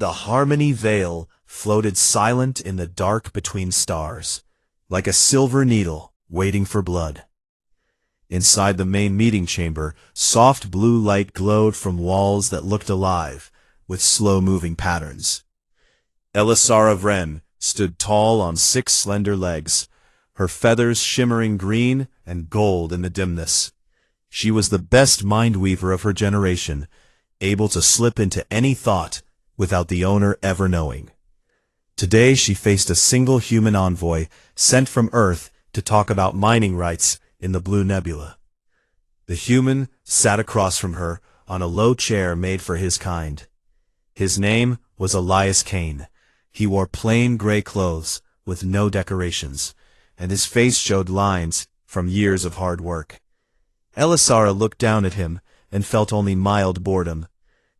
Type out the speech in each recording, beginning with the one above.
The Harmony Veil floated silent in the dark between stars, like a silver needle waiting for blood. Inside the main meeting chamber, soft blue light glowed from walls that looked alive, with slow-moving patterns. Elisara Vren stood tall on 6 slender legs, her feathers shimmering green and gold in the dimness. She was the best mind-weaver of her generation, able to slip into any thought without the owner ever knowing. Today she faced a single human envoy sent from Earth to talk about mining rights in the Blue Nebula. The human sat across from her on a low chair made for his kind. His name was Elias Kane. He wore plain gray clothes with no decorations, and his face showed lines from years of hard work. Elisara looked down at him and felt only mild boredom.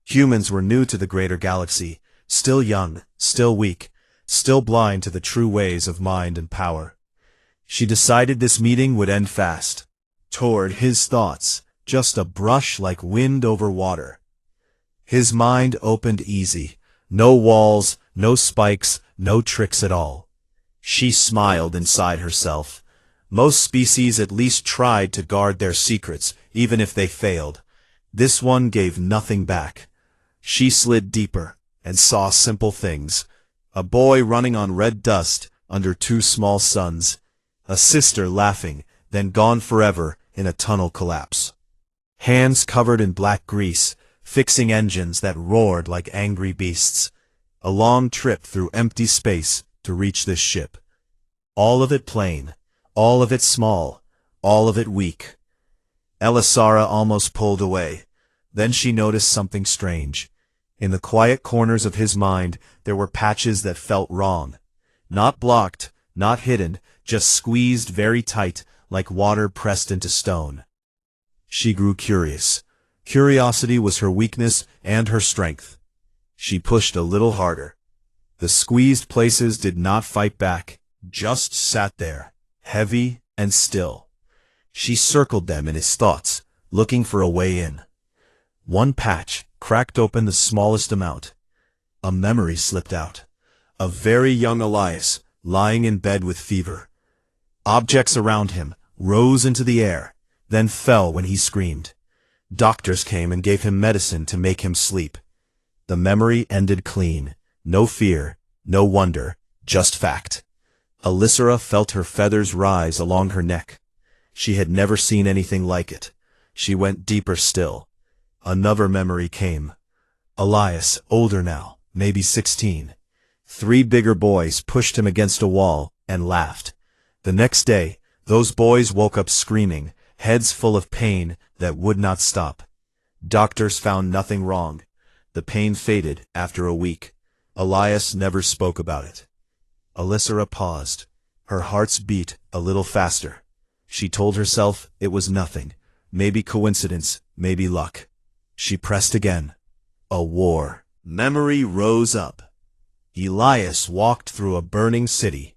Humans were new to the greater galaxy, still young, still weak, still blind to the true ways of mind and power. She decided this meeting would end fast. Toward his thoughts, just a brush like wind over water. His mind opened easy. No walls, no spikes, no tricks at all. She smiled inside herself. Most species at least tried to guard their secrets, even if they failed. This one gave nothing back. She slid deeper and saw simple things. A boy running on red dust under 2 small suns. A sister laughing, then gone forever in a tunnel collapse. Hands covered in black grease, fixing engines that roared like angry beasts. A long trip through empty space to reach this ship. All of it plain, all of it small, all of it weak. Elisara almost pulled away. Then she noticed something strange. In the quiet corners of his mind, there were patches that felt wrong. Not blocked, not hidden, just squeezed very tight, like water pressed into stone. She grew curious. Curiosity was her weakness and her strength. She pushed a little harder. The squeezed places did not fight back, just sat there, heavy and still. She circled them in his thoughts, looking for a way in. One patch cracked open the smallest amount. A memory slipped out. A very young Elias, lying in bed with fever. Objects around him rose into the air, then fell when he screamed. Doctors came and gave him medicine to make him sleep. The memory ended clean. No fear, no wonder, just fact. Elisara felt her feathers rise along her neck. She had never seen anything like it. She went deeper still. Another memory came. Elias, older now, maybe 16. 3 bigger boys pushed him against a wall and laughed. The next day, those boys woke up screaming, heads full of pain that would not stop. Doctors found nothing wrong. The pain faded after a week. Elias never spoke about it. Elisara paused. Her heart's beat a little faster. She told herself it was nothing. Maybe coincidence, maybe luck. She pressed again. A war. Memory rose up. Elias walked through a burning city.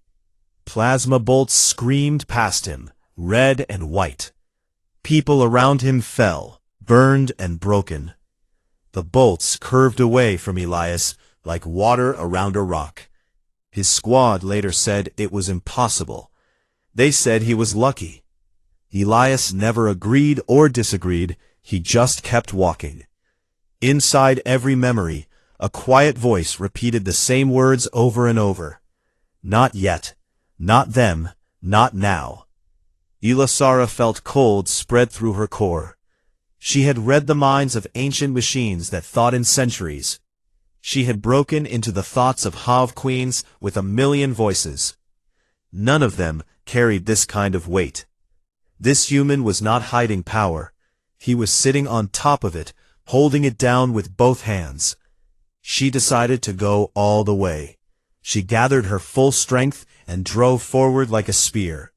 Plasma bolts screamed past him, red and white. People around him fell, burned and broken. The bolts curved away from Elias like water around a rock. His squad later said it was impossible. They said he was lucky. Elias never agreed or disagreed, he just kept walking. Inside every memory, a quiet voice repeated the same words over and over. Not yet. Not them. Not now. Elisara felt cold spread through her core. She had read the minds of ancient machines that thought in centuries. She had broken into the thoughts of Hav queens with 1,000,000 voices. None of them carried this kind of weight. This human was not hiding power. He was sitting on top of it, holding it down with both hands. She decided to go all the way. She gathered her full strength and drove forward like a spear.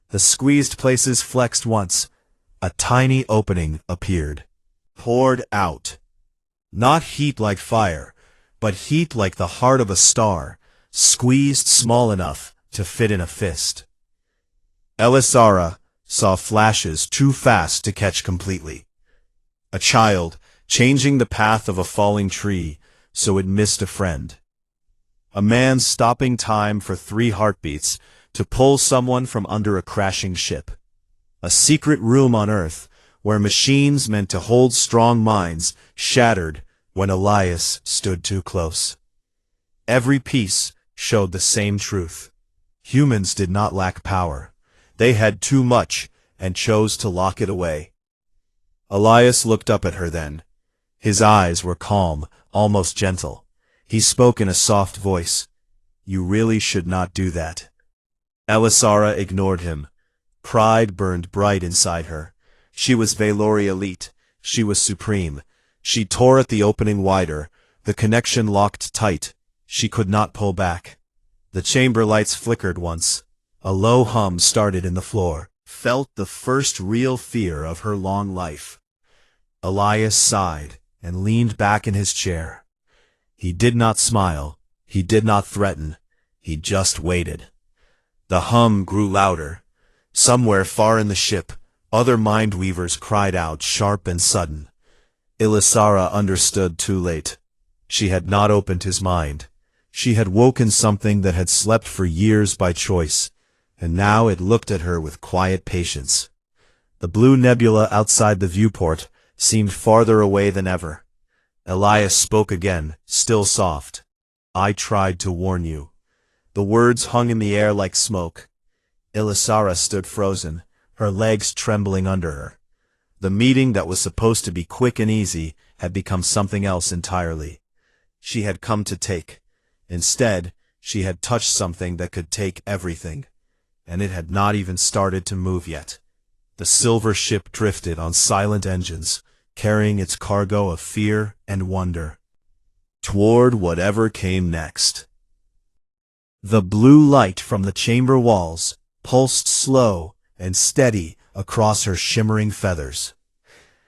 The squeezed places flexed once. A tiny opening appeared. Poured out. Not heat like fire, but heat like the heart of a star, squeezed small enough to fit in a fist. Elisara saw flashes too fast to catch completely. A child, changing the path of a falling tree, so it missed a friend. A man stopping time for 3 heartbeats to pull someone from under a crashing ship. A secret room on Earth, where machines meant to hold strong minds shattered when Elias stood too close. Every piece showed the same truth. Humans did not lack power. They had too much and chose to lock it away. Elias looked up at her then. His eyes were calm, almost gentle. He spoke in a soft voice. "You really should not do that." Elisara ignored him. Pride burned bright inside her. She was Valori elite. She was supreme. She tore at the opening wider. The connection locked tight. She could not pull back. The chamber lights flickered once. A low hum started in the floor. Felt the first real fear of her long life. Elias sighed and leaned back in his chair. He did not smile. He did not threaten. He just waited. The hum grew louder. Somewhere far in the ship, other mind-weavers cried out, sharp and sudden. Elisara understood too late. She had not opened his mind. She had woken something that had slept for years by choice, and now it looked at her with quiet patience. The blue nebula outside the viewport seemed farther away than ever. Elias spoke again, still soft. "I tried to warn you." The words hung in the air like smoke. Elisara stood frozen, her legs trembling under her. The meeting that was supposed to be quick and easy had become something else entirely. She had come to take. Instead, she had touched something that could take everything, and it had not even started to move yet. The silver ship drifted on silent engines, carrying its cargo of fear and wonder, toward whatever came next. The blue light from the chamber walls pulsed slow and steady across her shimmering feathers.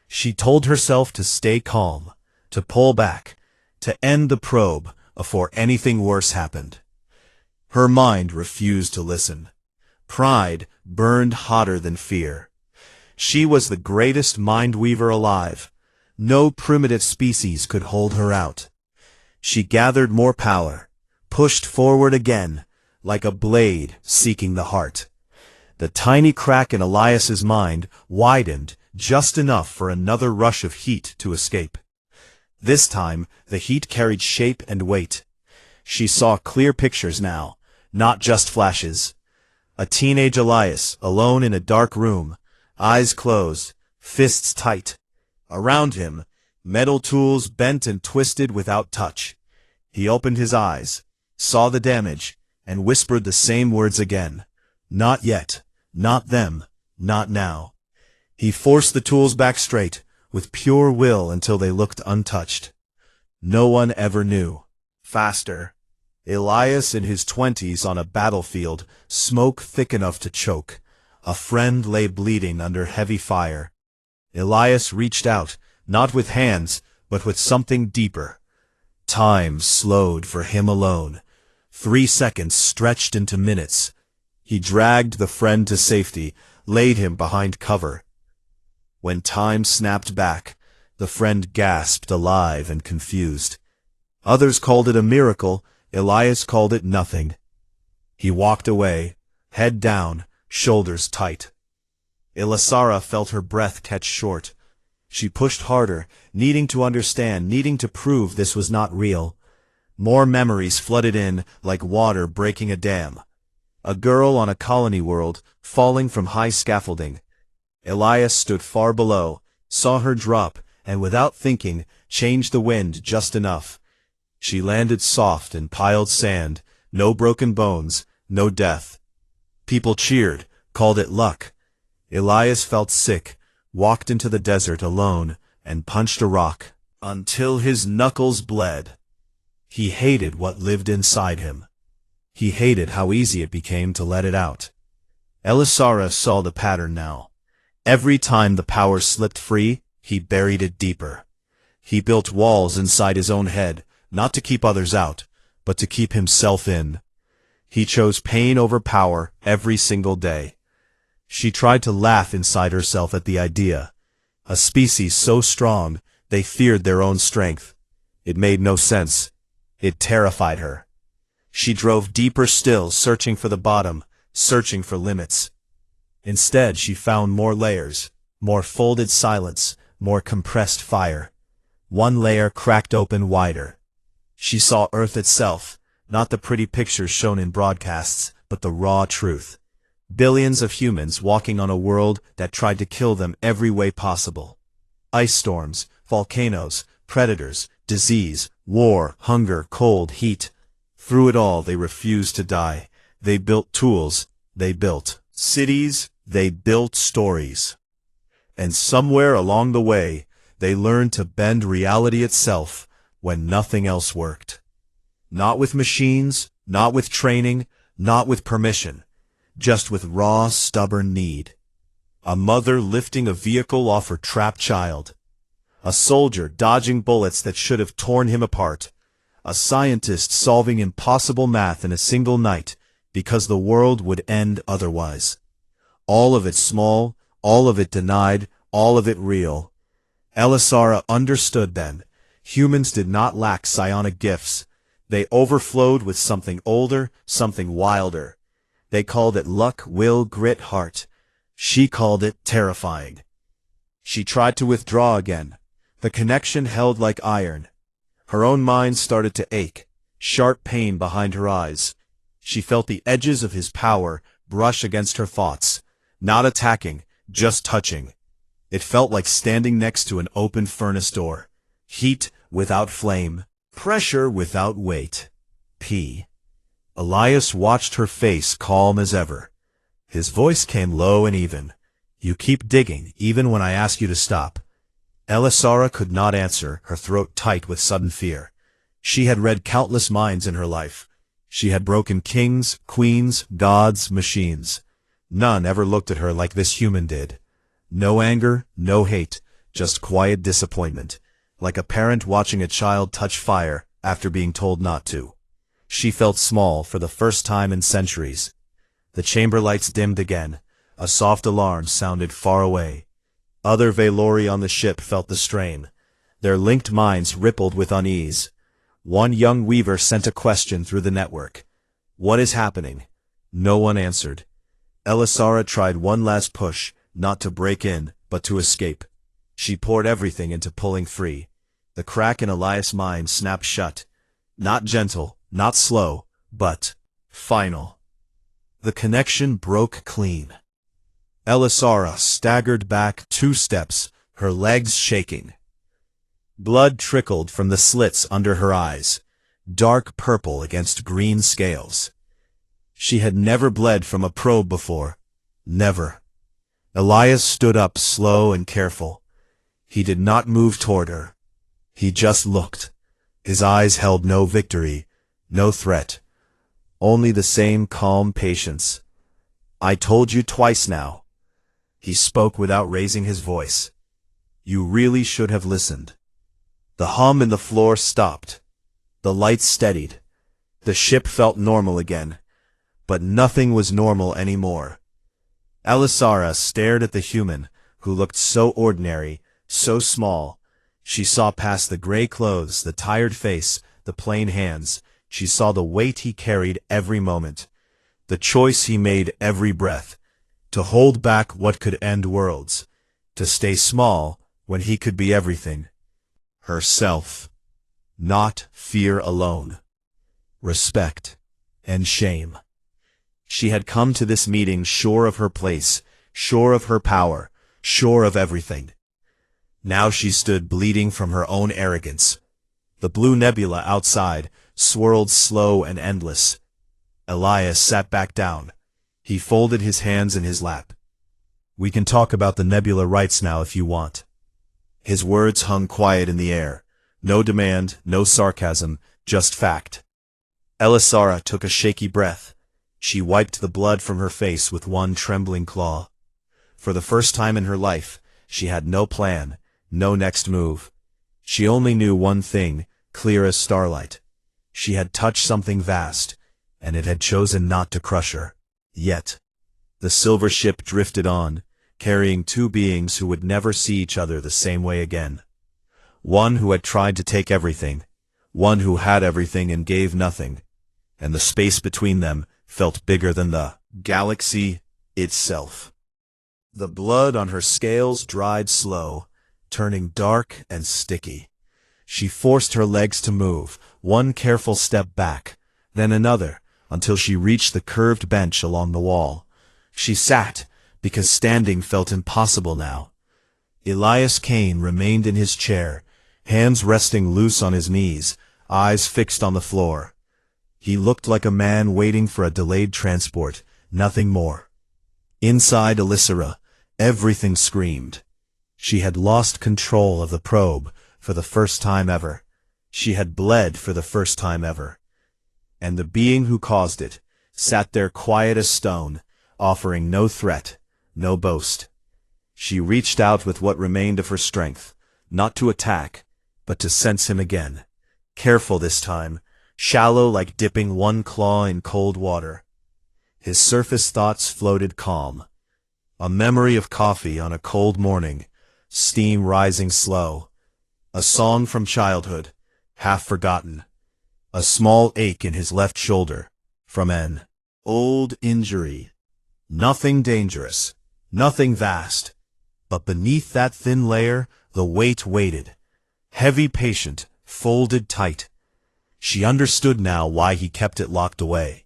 She told herself to stay calm, to pull back, to end the probe before anything worse happened. Her mind refused to listen. Pride burned hotter than fear. She was the greatest mind-weaver alive. No primitive species could hold her out. She gathered more power, pushed forward again, like a blade seeking the heart. The tiny crack in Elias's mind widened just enough for another rush of heat to escape. This time, the heat carried shape and weight. She saw clear pictures now, not just flashes. A teenage Elias, alone in a dark room, eyes closed, fists tight. Around him, metal tools bent and twisted without touch. He opened his eyes, saw the damage, and whispered the same words again. Not yet, not them, not now. He forced the tools back straight, with pure will until they looked untouched. No one ever knew. Faster. Elias in his 20s on a battlefield, smoke thick enough to choke. A friend lay bleeding under heavy fire. Elias reached out, not with hands, but with something deeper. Time slowed for him alone. 3 seconds stretched into minutes. He dragged the friend to safety, laid him behind cover. When time snapped back, the friend gasped, alive and confused. Others called it a miracle. Elias called it nothing. He walked away, head down, shoulders tight. Elisara felt her breath catch short. She pushed harder, needing to understand, needing to prove this was not real. More memories flooded in, like water breaking a dam. A girl on a colony world, falling from high scaffolding. Elias stood far below, saw her drop, and without thinking, changed the wind just enough. She landed soft in piled sand, no broken bones, no death. People cheered, called it luck. Elias felt sick, walked into the desert alone, and punched a rock, until his knuckles bled. He hated what lived inside him. He hated how easy it became to let it out. Elisara saw the pattern now. Every time the power slipped free, he buried it deeper. He built walls inside his own head, not to keep others out, but to keep himself in. He chose pain over power every single day. She tried to laugh inside herself at the idea. A species so strong, they feared their own strength. It made no sense. It terrified her. She drove deeper still, searching for the bottom, searching for limits. Instead, she found more layers, more folded silence, more compressed fire. One layer cracked open wider. She saw Earth itself, not the pretty pictures shown in broadcasts, but the raw truth. Billions of humans walking on a world that tried to kill them every way possible. Ice storms, volcanoes, predators, disease, war, hunger, cold, heat. Through it all, they refused to die. They built tools. They built cities. They built stories. And somewhere along the way, they learned to bend reality itself when nothing else worked. Not with machines, not with training, not with permission, just with raw, stubborn need. A mother lifting a vehicle off her trapped child. A soldier dodging bullets that should have torn him apart. A scientist solving impossible math in a single night because the world would end otherwise. All of it small, all of it denied, all of it real. Elisara understood then. Humans did not lack psionic gifts. They overflowed with something older, something wilder. They called it luck, will, grit, heart. She called it terrifying. She tried to withdraw again. The connection held like iron. Her own mind started to ache, sharp pain behind her eyes. She felt the edges of his power brush against her thoughts, not attacking, just touching. It felt like standing next to an open furnace door. Heat without flame, pressure without weight. Elias watched her face calm as ever. His voice came low and even. You keep digging, even when I ask you to stop. Elisara could not answer, her throat tight with sudden fear. She had read countless minds in her life. She had broken kings, queens, gods, machines. None ever looked at her like this human did. No anger, no hate, just quiet disappointment, like a parent watching a child touch fire after being told not to. She felt small for the first time in centuries. The chamber lights dimmed again. A soft alarm sounded far away. Other Valori on the ship felt the strain. Their linked minds rippled with unease. One young weaver sent a question through the network. What is happening? No one answered. Elisara tried one last push, not to break in, but to escape. She poured everything into pulling free. The crack in Elias' mind snapped shut. Not gentle, not slow, but final. The connection broke clean. Elisara staggered back 2 steps, her legs shaking. Blood trickled from the slits under her eyes, dark purple against green scales. She had never bled from a probe before. Never. Elias stood up slow and careful. He did not move toward her. He just looked. His eyes held no victory, no threat. Only the same calm patience. I told you twice now. He spoke without raising his voice. You really should have listened. The hum in the floor stopped. The lights steadied. The ship felt normal again. But nothing was normal anymore. Elisara stared at the human, who looked so ordinary, so small. She saw past the gray clothes, the tired face, the plain hands. She saw the weight he carried every moment, the choice he made every breath, to hold back what could end worlds, to stay small when he could be everything. Herself. Not fear alone. Respect and shame. She had come to this meeting sure of her place, sure of her power, sure of everything. Now she stood bleeding from her own arrogance. The blue nebula outside swirled slow and endless. Elias sat back down. He folded his hands in his lap. We can talk about the nebula rights now if you want. His words hung quiet in the air. No demand, no sarcasm, just fact. Elisara took a shaky breath. She wiped the blood from her face with one trembling claw. For the first time in her life, she had no plan, no next move. She only knew one thing, clear as starlight. She had touched something vast, and it had chosen not to crush her. Yet, the silver ship drifted on, carrying 2 beings who would never see each other the same way again. One who had tried to take everything, one who had everything and gave nothing, and the space between them felt bigger than the galaxy itself. The blood on her scales dried slow, turning dark and sticky. She forced her legs to move, one careful step back, then another, until she reached the curved bench along the wall. She sat, because standing felt impossible now. Elias Kane remained in his chair, hands resting loose on his knees, eyes fixed on the floor. He looked like a man waiting for a delayed transport, nothing more. Inside Elissera, everything screamed. She had lost control of the probe for the first time ever. She had bled for the first time ever. And the being who caused it sat there quiet as stone, offering no threat, no boast. She reached out with what remained of her strength, not to attack, but to sense him again. Careful this time, shallow like dipping one claw in cold water. His surface thoughts floated calm. A memory of coffee on a cold morning, steam rising slow. A song from childhood, half forgotten. A small ache in his left shoulder, from an old injury. Nothing dangerous, nothing vast. But beneath that thin layer, the weight waited. Heavy, patient, folded tight. She understood now why he kept it locked away.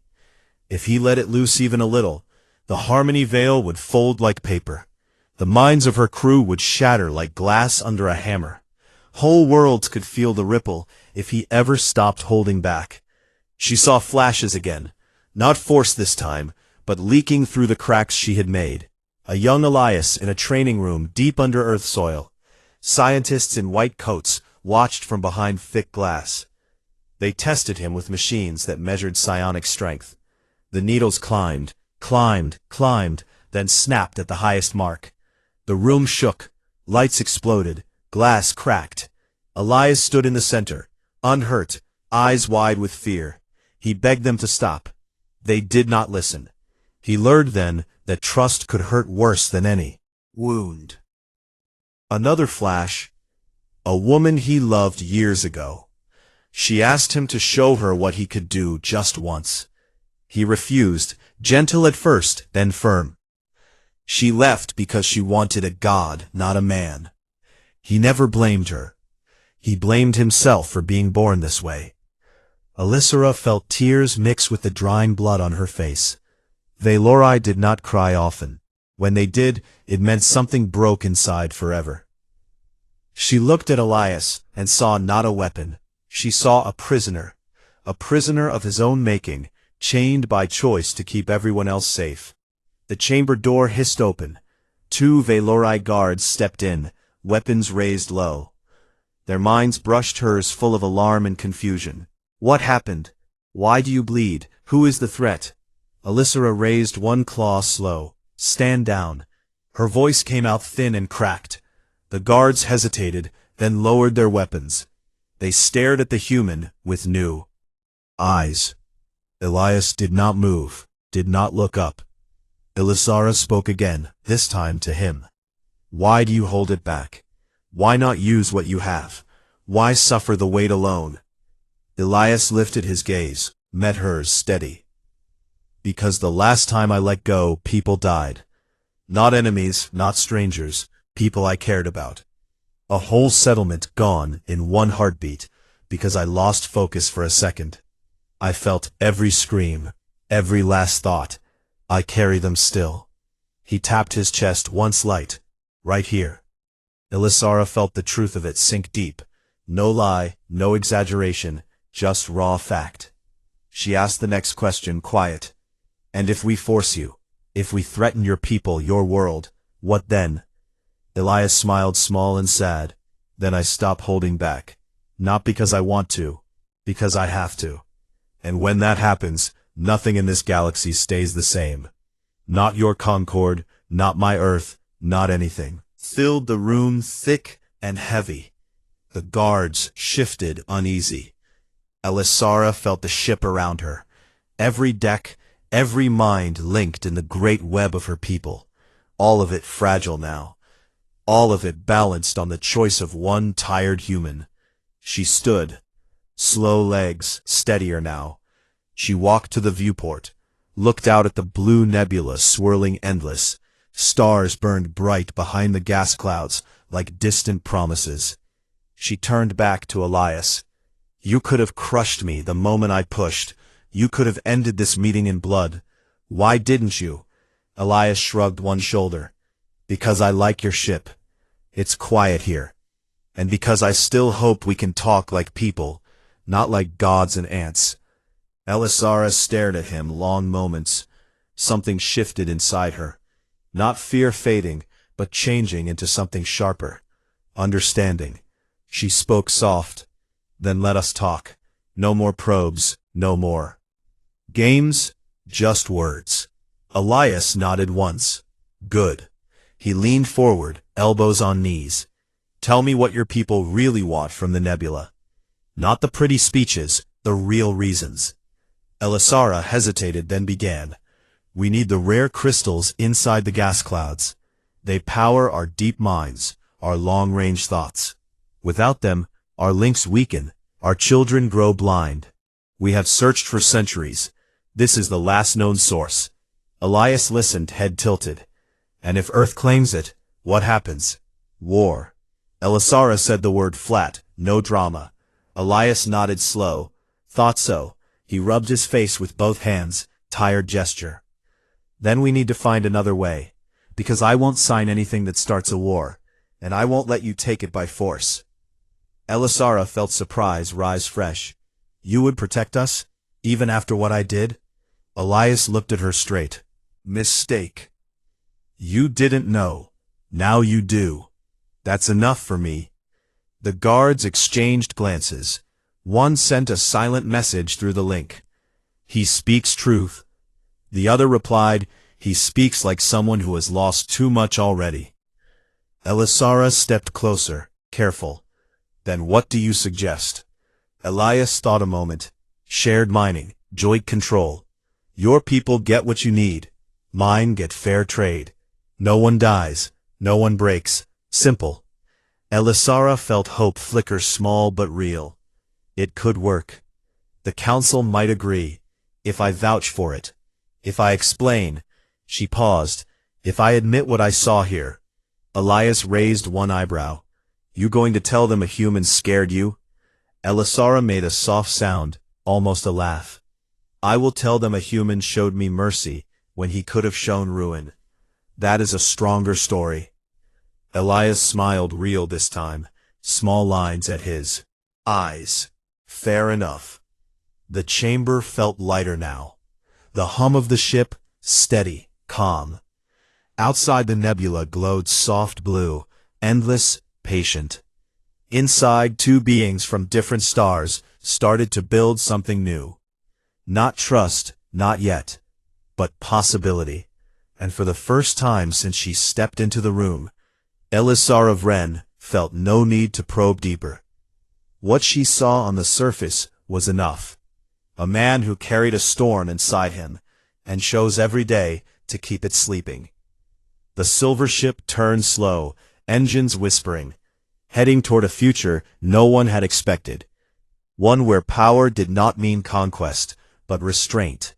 If he let it loose even a little, the harmony veil would fold like paper. The minds of her crew would shatter like glass under a hammer. Whole worlds could feel the ripple if he ever stopped holding back. She saw flashes again, not forced this time, but leaking through the cracks she had made. A young Elias in a training room deep under Earth soil. Scientists in white coats watched from behind thick glass. They tested him with machines that measured psionic strength. The needles climbed, climbed, then snapped at the highest mark. The room shook, lights exploded, glass cracked. Elias stood in the center, unhurt, eyes wide with fear. He begged them to stop. They did not listen. He learned then that trust could hurt worse than any wound. Another flash. A woman he loved years ago. She asked him to show her what he could do just once. He refused, gentle at first, then firm. She left because she wanted a god, not a man. He never blamed her. He blamed himself for being born this way. Elissera felt tears mix with the drying blood on her face. Valori did not cry often. When they did, it meant something broke inside forever. She looked at Elias and saw not a weapon. She saw a prisoner of his own making, chained by choice to keep everyone else safe. The chamber door hissed open. 2 Valori guards stepped in, weapons raised low. Their minds brushed hers full of alarm and confusion. What happened? Why do you bleed? Who is the threat? Elissera raised one claw slow. Stand down. Her voice came out thin and cracked. The guards hesitated, then lowered their weapons. They stared at the human with new eyes. Elias did not move, did not look up. Elissera spoke again, this time to him. Why do you hold it back? Why not use what you have? Why suffer the weight alone? Elias lifted his gaze, met hers steady. Because the last time I let go, people died. Not enemies, not strangers, people I cared about. A whole settlement gone in one heartbeat, because I lost focus for a second. I felt every scream, every last thought. I carry them still. He tapped his chest once light, right here. Elissera felt the truth of it sink deep. No lie, no exaggeration, just raw fact. She asked the next question quiet. And if we force you, if we threaten your people, your world, what then? Elias smiled small and sad. Then I stop holding back. Not because I want to, because I have to. And when that happens, nothing in this galaxy stays the same. Not your Concord, not my Earth, not anything. Filled the room thick and heavy. The guards shifted uneasy. Elissera felt the ship around her. Every deck, every mind linked in the great web of her people. All of it fragile now. All of it balanced on the choice of one tired human. She stood Slow legs, steadier now. She walked to the viewport, looked out at the blue nebula swirling endless. Stars burned bright behind the gas clouds like distant promises. She turned back to Elias. You could have crushed me the moment I pushed. You could have ended this meeting in blood. Why didn't you? Elias shrugged one shoulder. Because I like your ship. It's quiet here. And because I still hope we can talk like people, not like gods and ants. Elisara stared at him long moments. Something shifted inside her. Not fear fading, but changing into something sharper. Understanding. She spoke soft. Then let us talk. No more probes, no more games, just words. Elias nodded once. Good. He leaned forward, elbows on knees. Tell me what your people really want from the nebula. Not the pretty speeches, the real reasons. Elisara hesitated, then began. We need the rare crystals inside the gas clouds. They power our deep minds, our long-range thoughts. Without them, our links weaken, our children grow blind. We have searched for centuries. This is the last known source. Elias listened, head tilted. And if Earth claims it, what happens? War. Elisara said the word flat, no drama. Elias nodded slow. Thought so. He rubbed his face with both hands, tired gesture. Then we need to find another way. Because I won't sign anything that starts a war. And I won't let you take it by force. Elisara felt surprise rise fresh. You would protect us? Even after what I did? Elias looked at her straight. Mistake. You didn't know. Now you do. That's enough for me. The guards exchanged glances. One sent a silent message through the link. He speaks truth. The other replied, he speaks like someone who has lost too much already. Elisara stepped closer, careful. Then what do you suggest? Elias thought a moment. Shared mining, joint control. Your people get what you need. Mine get fair trade. No one dies. No one breaks. Simple. Elisara felt hope flicker, small but real. It could work. The council might agree. If I vouch for it. If I explain. She paused. If I admit what I saw here. Elias raised one eyebrow. You going to tell them a human scared you? Elisara made a soft sound, almost a laugh. I will tell them a human showed me mercy when he could have shown ruin. That is a stronger story. Elias smiled, real this time, small lines at his eyes. Fair enough. The chamber felt lighter now. The hum of the ship, steady, calm. Outside the nebula glowed soft blue, endless, patient. Inside, two beings from different stars started to build something new. Not trust, not yet, but possibility. And for the first time since she stepped into the room, Elisara Vren felt no need to probe deeper. What she saw on the surface was enough. A man who carried a storm inside him, and chose every day to keep it sleeping. The silver ship turned slow, engines whispering, heading toward a future no one had expected. One where power did not mean conquest, but restraint.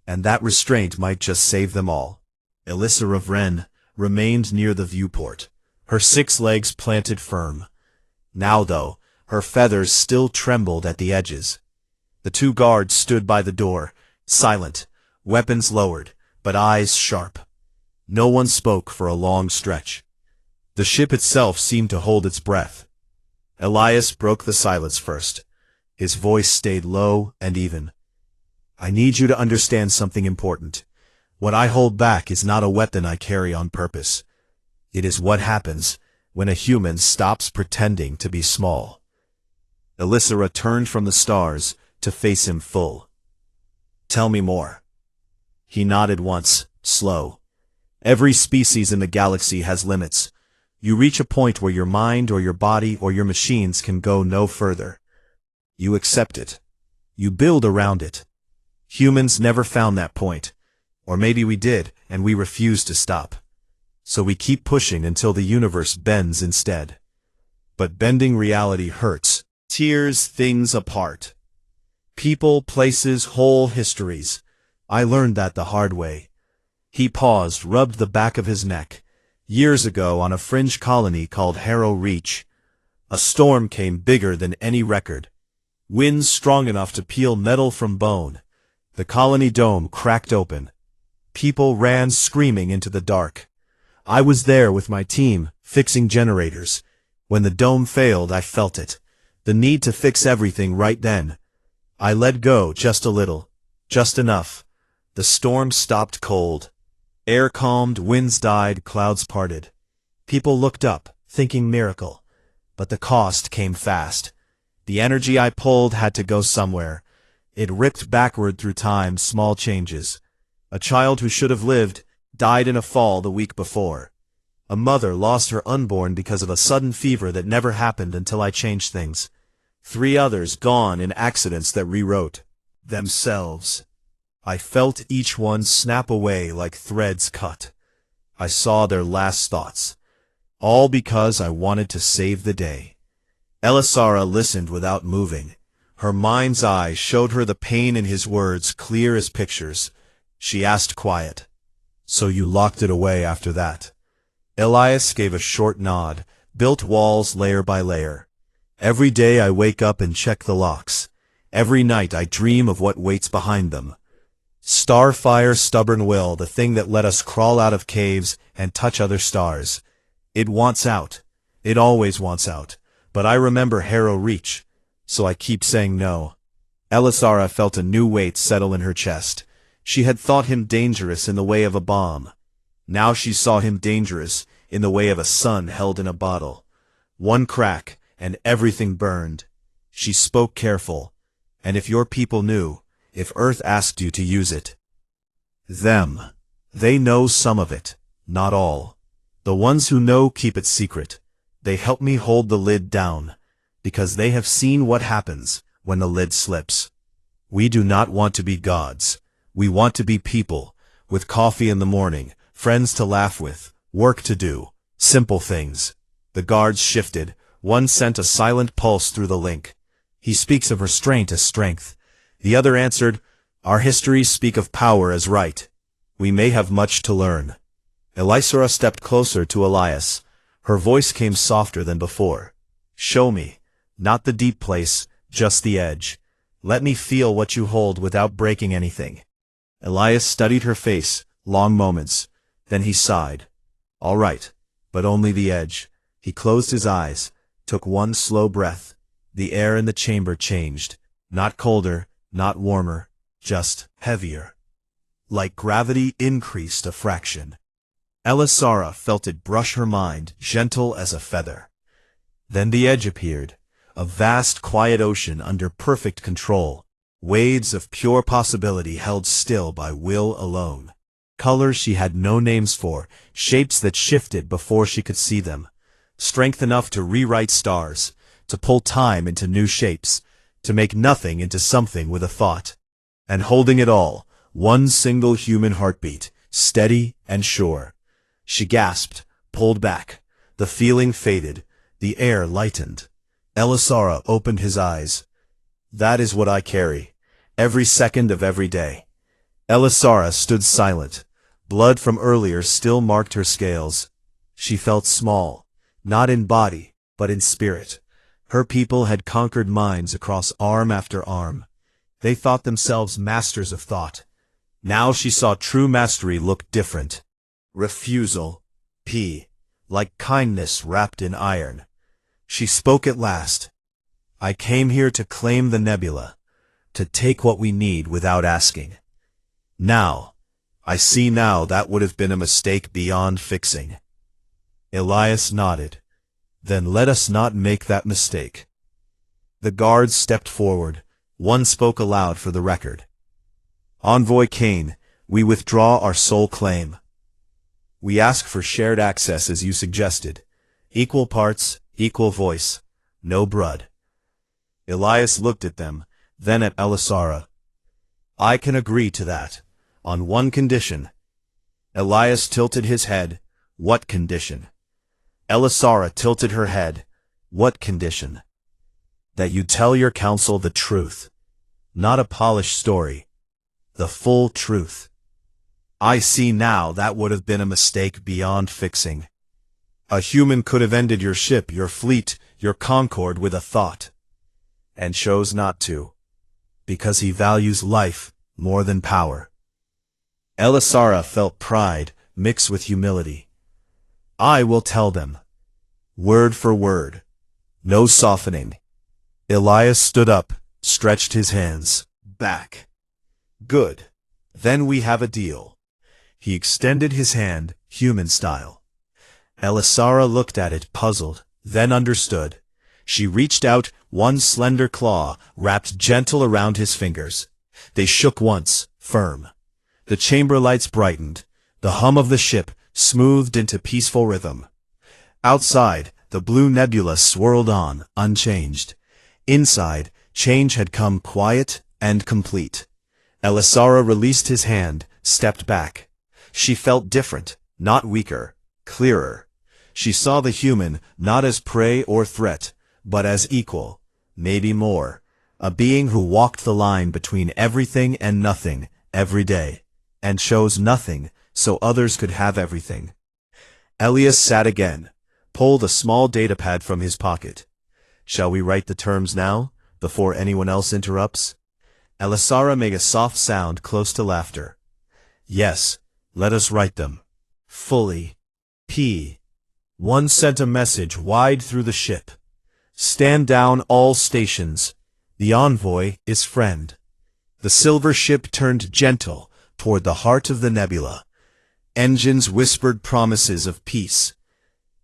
And that restraint might just save them all. Elisara Vren remained near the viewport, her 6 legs planted firm. Now, though, her feathers still trembled at the edges. The 2 guards stood by the door, silent, weapons lowered, but eyes sharp. No one spoke for a long stretch. The ship itself seemed to hold its breath. Elias broke the silence first. His voice stayed low and even. I need you to understand something important. What I hold back is not a weapon I carry on purpose. It is what happens when a human stops pretending to be small. Elisara turned from the stars to face him full. Tell me more. He nodded once, slow. Every species in the galaxy has limits. You reach a point where your mind or your body or your machines can go no further. You accept it. You build around it. Humans never found that point. Or maybe we did, and we refused to stop. So we keep pushing until the universe bends instead. But bending reality hurts, Tears things apart. People, places, whole histories. I learned that the hard way. He paused, rubbed the back of his neck. Years ago, on a fringe colony called Harrow Reach, a storm came bigger than any record. Winds strong enough to peel metal from bone. The colony dome cracked open. People ran screaming into the dark. I was there with my team, fixing generators. When the dome failed, I felt it. The need to fix everything right then. I let go just a little. Just enough. The storm stopped cold. Air calmed, winds died, clouds parted. People looked up, thinking miracle. But the cost came fast. The energy I pulled had to go somewhere. It ripped backward through time, small changes. A child who should have lived died in a fall the week before. A mother lost her unborn because of a sudden fever that never happened until I changed things. 3 others gone in accidents that rewrote themselves. I felt each one snap away like threads cut. I saw their last thoughts. All because I wanted to save the day. Elisara listened without moving. Her mind's eye showed her the pain in his words, clear as pictures. She asked quiet, "So you locked it away after that?" Elias gave a short nod, built walls layer by layer. Every day I wake up and check the locks. Every night I dream of what waits behind them. Starfire, stubborn will, the thing that let us crawl out of caves and touch other stars. It wants out. It always wants out. But I remember Harrow Reach, so I keep saying no. Elisara felt a new weight settle in her chest. She had thought him dangerous in the way of a bomb. Now she saw him dangerous in the way of a sun held in a bottle. One crack, and everything burned. She spoke careful. And if your people knew, if Earth asked you to use it. They know some of it, not all. The ones who know keep it secret. They help me hold the lid down, because they have seen what happens when the lid slips. We do not want to be gods. We want to be people, with coffee in the morning, friends to laugh with, work to do, simple things. The guards shifted. One sent a silent pulse through the link. He speaks of restraint as strength. The other answered, "Our histories speak of power as right. We may have much to learn." Elisara stepped closer to Elias. Her voice came softer than before. "Show me, not the deep place, just the edge. Let me feel what you hold without breaking anything." Elias studied her face, long moments. Then he sighed. "All right, but only the edge." He closed his eyes, took one slow breath. The air in the chamber changed. Not colder, not warmer, just heavier. Like gravity increased a fraction. Elisara felt it brush her mind, gentle as a feather. Then the edge appeared, a vast quiet ocean under perfect control, waves of pure possibility held still by will alone. Colors she had no names for, shapes that shifted before she could see them. Strength enough to rewrite stars, to pull time into new shapes, to make nothing into something with a thought. And holding it all, one single human heartbeat, steady and sure. She gasped, pulled back. The feeling faded. The air lightened. Elisara opened his eyes. "That is what I carry, every second of every day." Elisara stood silent. Blood from earlier still marked her scales. She felt small, not in body, but in spirit. Her people had conquered minds across arm after arm. They thought themselves masters of thought. Now she saw true mastery look different. Refusal. Like kindness wrapped in iron. She spoke at last. "I came here to claim the nebula, to take what we need without asking. I see now that would have been a mistake beyond fixing." Elias nodded. "Then let us not make that mistake." The guards stepped forward. One spoke aloud for the record. "Envoy Kane, we withdraw our sole claim. We ask for shared access as you suggested. Equal parts, equal voice. No blood." Elias looked at them, then at Elisara. "I can agree to that, on one condition." Elias tilted his head. "What condition?" Elisara tilted her head. "What condition?" that you tell your council the truth. Not a polished story. The full truth. I see now that would have been a mistake beyond fixing. A human could have ended your ship, your fleet, your concord with a thought. And chose not to. Because he values life more than power. Elisara felt pride mixed with humility. I will tell them. Word for word. No softening. Elias stood up, stretched his hands. Back. Good. Then we have a deal. He extended his hand, human style. Elisara looked at it, puzzled, then understood. She reached out, one slender claw wrapped gentle around his fingers. They shook once, firm. The chamber lights brightened. The hum of the ship smoothed into peaceful rhythm. Outside, the blue nebula swirled on, unchanged. Inside, change had come quiet and complete. Elisara released his hand, stepped back. She felt different, not weaker, clearer. She saw the human not as prey or threat, but as equal, maybe more. A being who walked the line between everything and nothing, every day, and chose nothing so others could have everything. Elias sat again, pulled a small datapad from his pocket. Shall we write the terms now, before anyone else interrupts? Elisara made a soft sound close to laughter. Yes, let us write them. Fully. P. One sent a message wide through the ship. Stand down all stations. The envoy is friend. The silver ship turned gentle toward the heart of the nebula. Engines whispered promises of peace.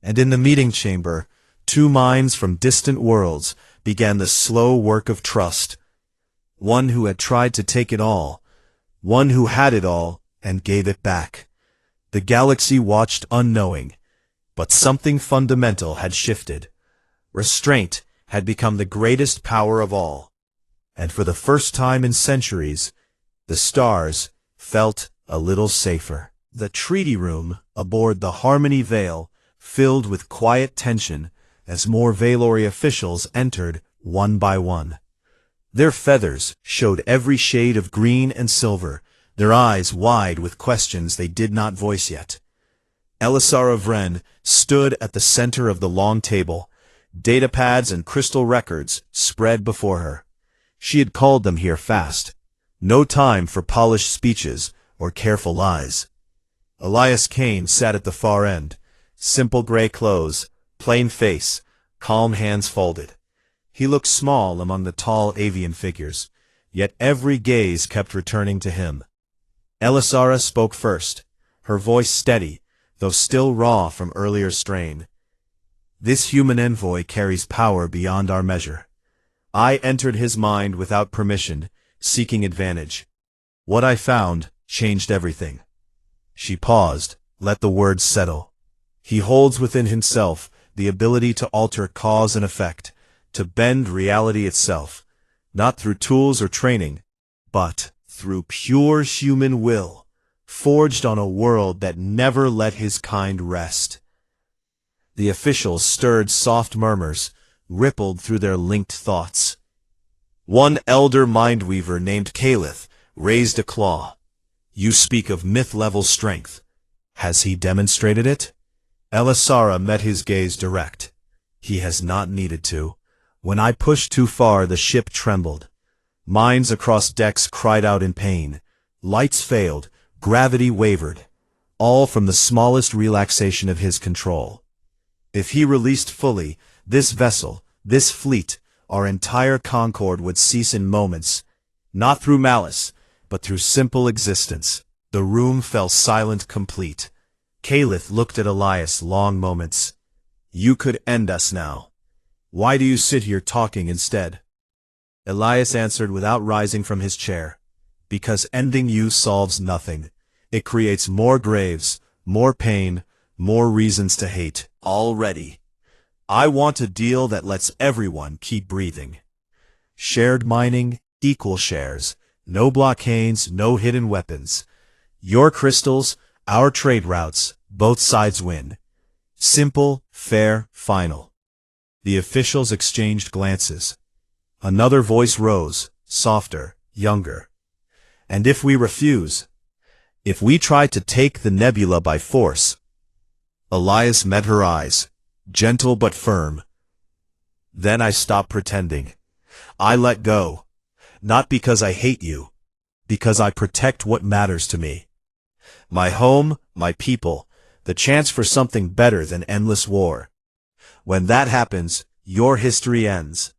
And in the meeting chamber, two minds from distant worlds began the slow work of trust. One who had tried to take it all, one who had it all and gave it back. The galaxy watched unknowing, but something fundamental had shifted. Restraint had become the greatest power of all. And for the first time in centuries, the stars felt a little safer. The treaty room aboard the Harmony Veil filled with quiet tension as more Valori officials entered one by one. Their feathers showed every shade of green and silver, their eyes wide with questions they did not voice yet. Elisara Vren stood at the center of the long table, datapads and crystal records spread before her. She had called them here fast. No time for polished speeches or careful lies. Elias Kane sat at the far end, simple gray clothes, plain face, calm hands folded. He looked small among the tall avian figures, yet every gaze kept returning to him. Elisara spoke first, her voice steady, though still raw from earlier strain. This human envoy carries power beyond our measure. I entered his mind without permission, seeking advantage. What I found changed everything. She paused, let the words settle. He holds within himself the ability to alter cause and effect, to bend reality itself, not through tools or training, but through pure human will, forged on a world that never let his kind rest. The officials stirred soft murmurs, rippled through their linked thoughts. One elder mindweaver named Caliph raised a claw. You speak of myth-level strength. Has he demonstrated it? Elisara met his gaze direct. He has not needed to. When I pushed too far, the ship trembled. Minds across decks cried out in pain. Lights failed, gravity wavered, all from the smallest relaxation of his control. If he released fully, this vessel, this fleet, our entire concord would cease in moments, not through malice, but through simple existence. The room fell silent, complete. Caliph looked at Elias long moments. You could end us now. Why do you sit here talking instead? Elias answered without rising from his chair. Because ending you solves nothing. It creates more graves, more pain, more reasons to hate. Already. I want a deal that lets everyone keep breathing. Shared mining, equal shares. No blockades, no hidden weapons. Your crystals, our trade routes, both sides win. Simple, fair, final. The officials exchanged glances. Another voice rose, softer, younger. And if we refuse? If we try to take the nebula by force? Elias met her eyes, gentle but firm. Then I stopped pretending. I let go. Not because I hate you. Because I protect what matters to me. My home, my people, the chance for something better than endless war. When that happens, your history ends.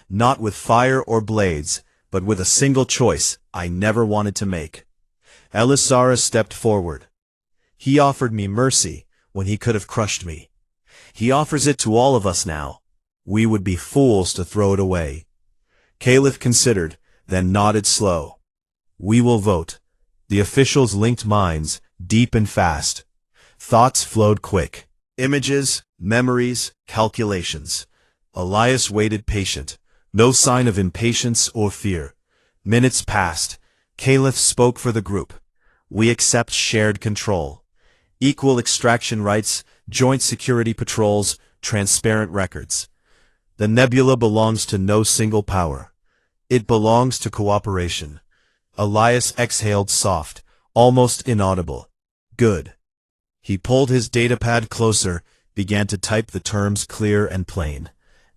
Not with fire or blades, but with a single choice I never wanted to make. Elisara stepped forward. He offered me mercy when he could have crushed me. He offers it to all of us now. We would be fools to throw it away. Caliph considered, then nodded slow. We will vote. The officials linked minds, deep and fast. Thoughts flowed quick. Images, memories, calculations. Elias waited patient. No sign of impatience or fear. Minutes passed. Caliph spoke for the group. We accept shared control. Equal extraction rights, joint security patrols, transparent records. The nebula belongs to no single power. It belongs to cooperation. Elias exhaled soft, almost inaudible. Good. He pulled his datapad closer, began to type the terms clear and plain.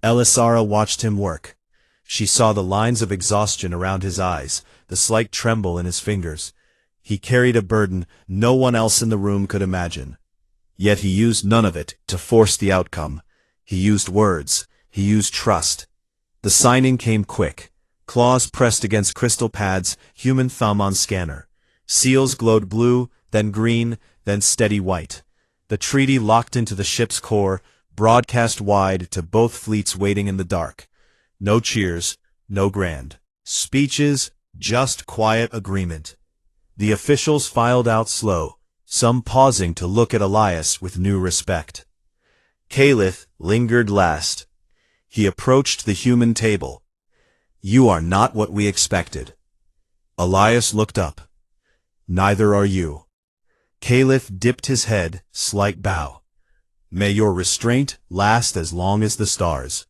Elisara watched him work. She saw the lines of exhaustion around his eyes, the slight tremble in his fingers. He carried a burden no one else in the room could imagine. Yet he used none of it to force the outcome. He used words. He used trust. The signing came quick. Claws pressed against crystal pads, human thumb on scanner. Seals glowed blue, then green, then steady white. The treaty locked into the ship's core, broadcast wide to both fleets waiting in the dark. No cheers, no grand speeches, just quiet agreement. The officials filed out slow, some pausing to look at Elias with new respect. Caliph lingered last. He approached the human table. You are not what we expected. Elias looked up. Neither are you. Caliph dipped his head, slight bow. May your restraint last as long as the stars.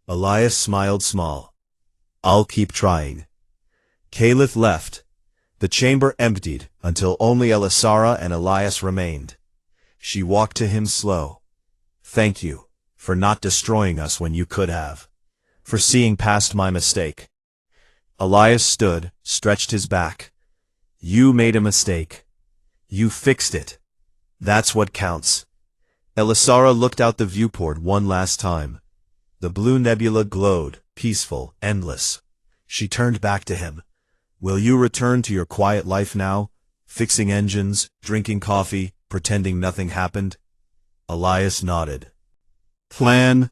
Elias smiled small. I'll keep trying. Caliph left. The chamber emptied until only Elisara and Elias remained. She walked to him slow. Thank you for not destroying us when you could have. For seeing past my mistake. Elias stood, stretched his back. You made a mistake. You fixed it. That's what counts. Elisara looked out the viewport one last time. The blue nebula glowed, peaceful, endless. She turned back to him. Will you return to your quiet life now? Fixing engines, drinking coffee, pretending nothing happened? Elias nodded. Plan,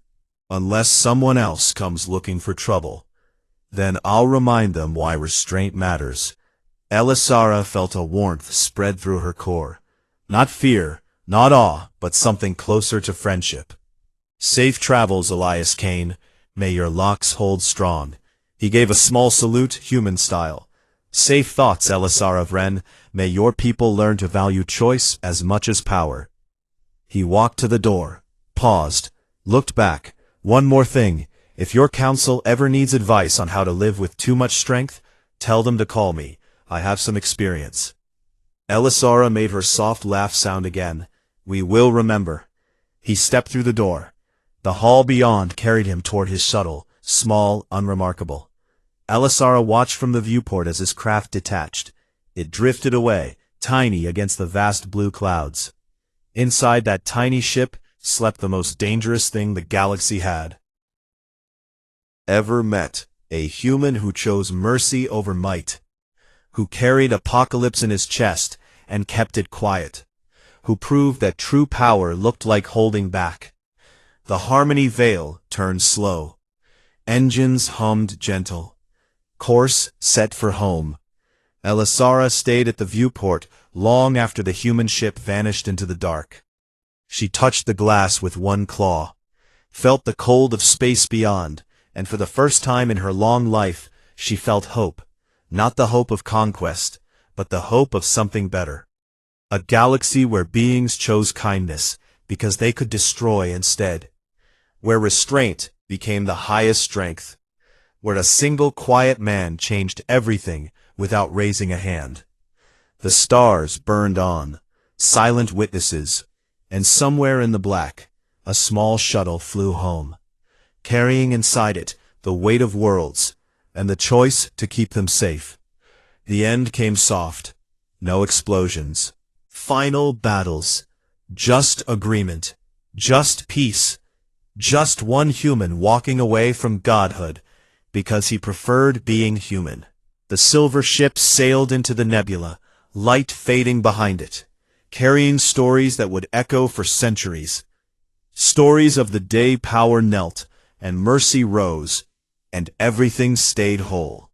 unless someone else comes looking for trouble. Then I'll remind them why restraint matters. Elisara felt a warmth spread through her core. Not fear, not awe, but something closer to friendship. Safe travels, Elias Kane. May your locks hold strong. He gave a small salute, human style. Safe thoughts, Elisara Vren. May your people learn to value choice as much as power. He walked to the door, paused, looked back. One more thing. If your council ever needs advice on how to live with too much strength, tell them to call me. I have some experience. Elisara made her soft laugh sound again. We will remember. He stepped through the door. The hall beyond carried him toward his shuttle, small, unremarkable. Elisara watched from the viewport as his craft detached. It drifted away, tiny against the vast blue clouds. Inside that tiny ship slept the most dangerous thing the galaxy had ever met. A human who chose mercy over might. Who carried apocalypse in his chest and kept it quiet. Who proved that true power looked like holding back. The Harmony Veil turned slow. Engines hummed gentle. Course set for home. Elisara stayed at the viewport long after the human ship vanished into the dark. She touched the glass with one claw, felt the cold of space beyond, and for the first time in her long life, she felt hope. Not the hope of conquest, but the hope of something better. A galaxy where beings chose kindness because they could destroy instead. Where restraint became the highest strength. where a single quiet man changed everything without raising a hand. The stars burned on, silent witnesses, and somewhere in the black, a small shuttle flew home, carrying inside it the weight of worlds and the choice to keep them safe. The end came soft, no explosions. Final battles, just agreement, just peace, just one human walking away from godhood because he preferred being human. The silver ship sailed into the nebula, light fading behind it, carrying stories that would echo for centuries. Stories of the day power knelt, and mercy rose, and everything stayed whole.